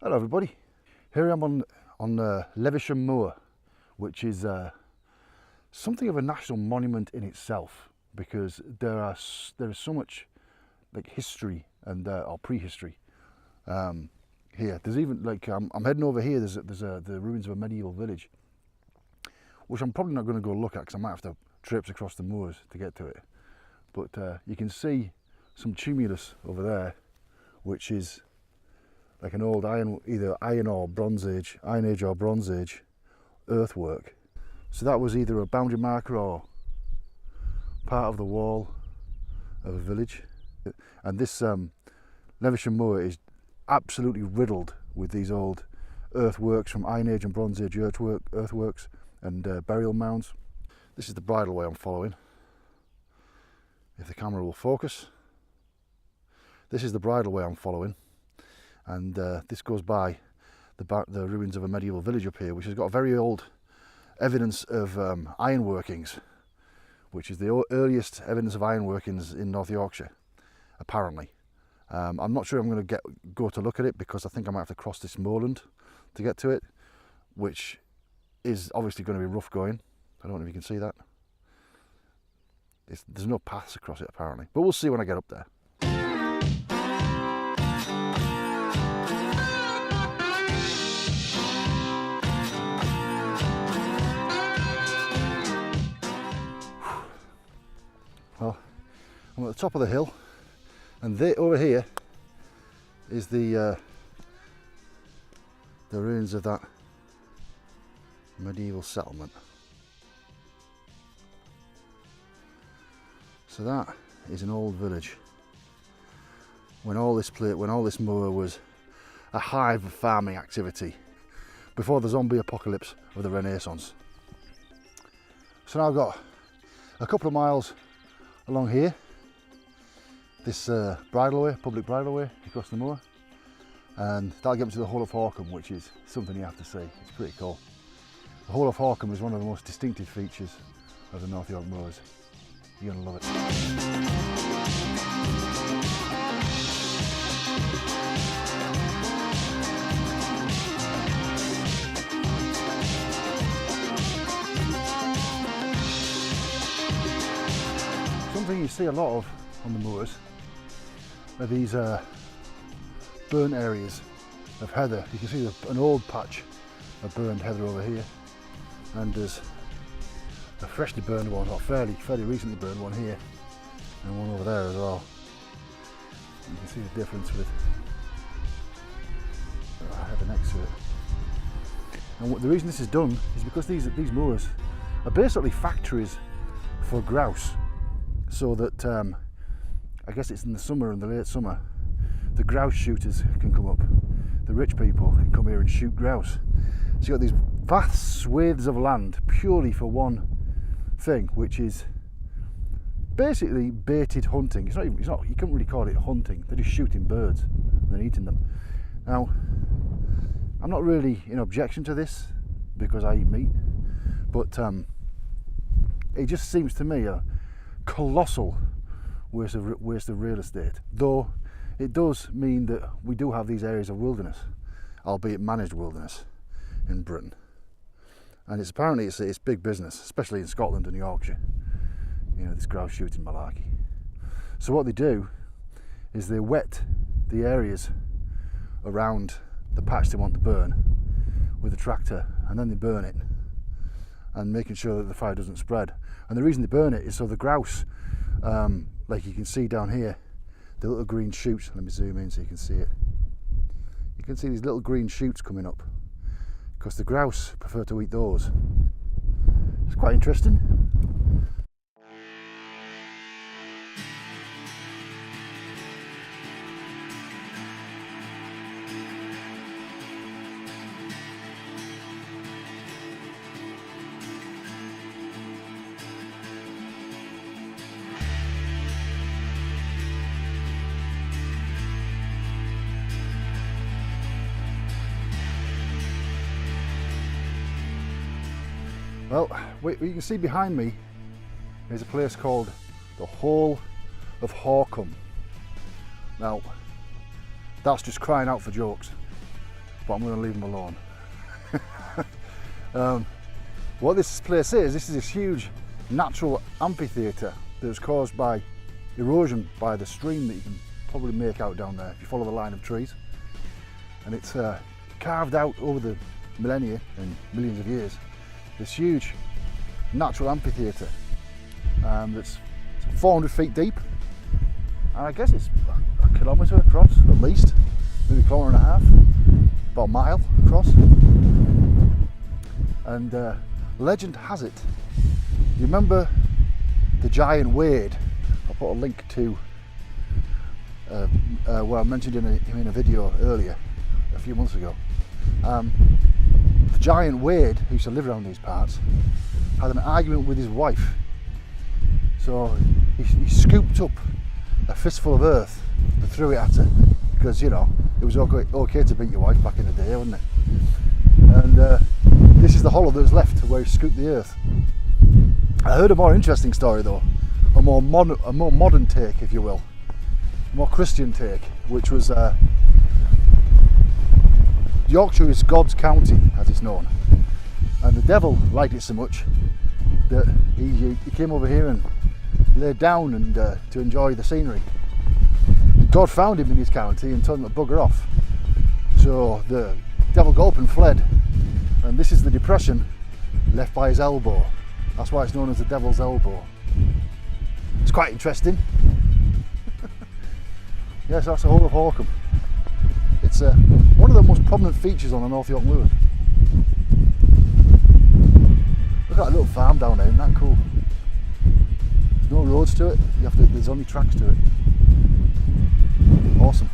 Hello everybody, here I am on Levisham Moor, which is something of a national monument in itself, because there is so much like history and or prehistory here. There's even like I'm heading over here. There's the ruins of a medieval village, which I'm probably not going to go look at because I might have to traipse across the moors to get to it. But you can see some tumulus over there, which is like an old either iron or bronze age, iron age or bronze age earthwork. So that was either a boundary marker or part of the wall of a village. And this Levisham Moor is absolutely riddled with these old earthworks from iron age and bronze age earthworks and burial mounds. This is the bridleway I'm following, if the camera will focus. This is the bridleway I'm following, and this goes by the ruins of a medieval village up here, which has got very old evidence of iron workings, which is the earliest evidence of iron workings in North Yorkshire, apparently. I'm not sure I'm going to go to look at it, because I think I might have to cross this moorland to get to it, which is obviously going to be rough going. I don't know if you can see that. There's no paths across it apparently, but we'll see when I get up there. Well, I'm at the top of the hill, and over here is the ruins of that medieval settlement. So that is an old village. When all this moor was a hive of farming activity before the zombie apocalypse of the Renaissance. So now I've got a couple of miles along here, this bridleway, public bridleway across the moor, and that'll get me to the Hole of Horcum, which is something you have to see. It's pretty cool. The Hole of Horcum is one of the most distinctive features of the North York moors. You're going to love it. Something you see a lot of on the moors are these burnt areas of heather. You can see an old patch of burned heather over here, and there's a freshly burned one, or fairly recently burned one here, and one over there as well. You can see the difference with heather next to it. And the reason this is done is because these moors are basically factories for grouse, so that I guess it's in the summer, in the late summer, the grouse shooters can come up. The rich people can come here and shoot grouse. So you've got these vast swathes of land purely for one thing, which is basically baited hunting. It's not, you can't really call it hunting. They're just shooting birds and then eating them. Now, I'm not really in objection to this because I eat meat, but it just seems to me a colossal waste of real estate. Though it does mean that we do have these areas of wilderness, albeit managed wilderness, in Britain. And apparently it's big business, especially in Scotland and Yorkshire, you know, this grouse shooting malarkey. So what they do is they wet the areas around the patch they want to burn with a tractor, and then they burn it, and making sure that the fire doesn't spread. And the reason they burn it is so the grouse, like you can see down here, the little green shoots, let me zoom in so you can see it. You can see these little green shoots coming up, because the grouse prefer to eat those. It's quite interesting. Well, what you can see behind me is a place called the Hole of Horcum. Now, that's just crying out for jokes. but I'm going to leave them alone. What this place is, this is this huge natural amphitheatre that was caused by erosion by the stream that you can probably make out down there if you follow the line of trees. And it's carved out over the millennia and millions of years, this huge natural amphitheatre that's 400 feet deep, and I guess it's a kilometre across at least, maybe a kilometre and a half, about a mile across. And legend has it, you remember the giant Wade? I put a link to where I mentioned him in a video earlier, a few months ago. The giant Wade, who used to live around these parts, had an argument with his wife. So he scooped up a fistful of earth and threw it at her, because, you know, it was okay to beat your wife back in the day, wasn't it? And this is the hollow that was left where he scooped the earth. I heard a more interesting story though, a more modern take, if you will, a more Christian take, which was Yorkshire is God's county, as it's known, and the devil liked it so much that he came over here and laid down and to enjoy the scenery. God found him in his county and told him to bugger off. So the devil got up and fled, and this is the depression left by his elbow. That's why it's known as the devil's elbow. It's quite interesting. Yes, that's the Hole of Horcum. It's one of the most prominent features on the North York Moors. Look at that little farm down there, isn't that cool? There's no roads to it, there's only tracks to it. Awesome.